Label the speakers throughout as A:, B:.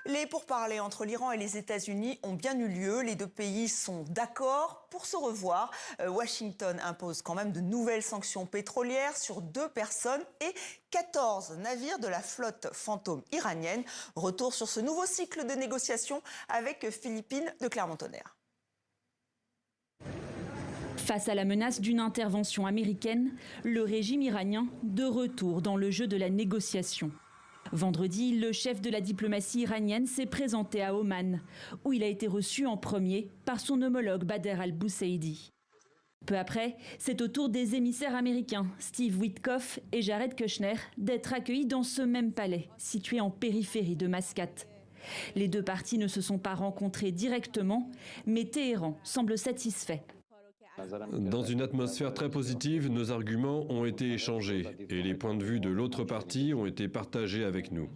A: Les pourparlers entre l'Iran et les États-Unis ont bien eu lieu. Les deux pays sont d'accord pour se revoir. Washington impose quand même de nouvelles sanctions pétrolières sur 2 personnes et 14 navires de la flotte fantôme iranienne. Retour sur ce nouveau cycle de négociations avec Philippine de Clermont-Tonnerre.
B: Face à la menace d'une intervention américaine, le régime iranien de retour dans le jeu de la négociation. Vendredi, le chef de la diplomatie iranienne s'est présenté à Oman, où il a été reçu en premier par son homologue Bader al-Boussaidi. Peu après, c'est au tour des émissaires américains, Steve Witkoff et Jared Kushner, d'être accueillis dans ce même palais, situé en périphérie de Mascate. Les deux parties ne se sont pas rencontrées directement, mais Téhéran semble satisfait.
C: Dans une atmosphère très positive, nos arguments ont été échangés et les points de vue de l'autre partie ont été partagés avec nous.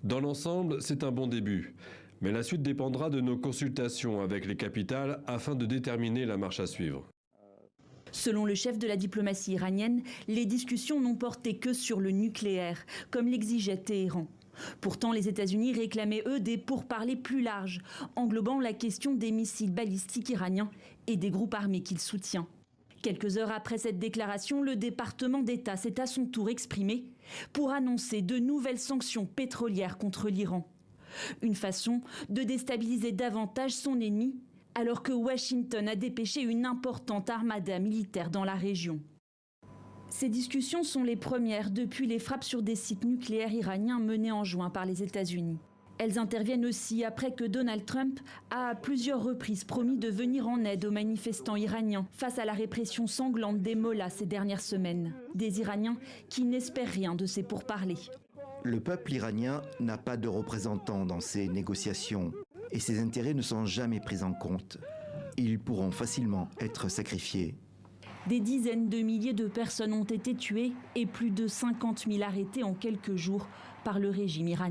C: Dans l'ensemble, c'est un bon début, mais la suite dépendra de nos consultations avec les capitales afin de déterminer la marche à suivre.
B: Selon le chef de la diplomatie iranienne, les discussions n'ont porté que sur le nucléaire, comme l'exigeait Téhéran. Pourtant, les États-Unis réclamaient, eux, des pourparlers plus larges, englobant la question des missiles balistiques iraniens et des groupes armés qu'il soutient. Quelques heures après cette déclaration, le département d'État s'est à son tour exprimé pour annoncer de nouvelles sanctions pétrolières contre l'Iran. Une façon de déstabiliser davantage son ennemi, alors que Washington a dépêché une importante armada militaire dans la région. Ces discussions sont les premières depuis les frappes sur des sites nucléaires iraniens menées en juin par les États-Unis. Elles interviennent aussi après que Donald Trump a à plusieurs reprises promis de venir en aide aux manifestants iraniens face à la répression sanglante des mollahs ces dernières semaines. Des Iraniens qui n'espèrent rien de ces pourparlers.
D: Le peuple iranien n'a pas de représentant dans ces négociations et ses intérêts ne sont jamais pris en compte. Ils pourront facilement être sacrifiés.
B: Des dizaines de milliers de personnes ont été tuées et plus de 50 000 arrêtées en quelques jours par le régime iranien.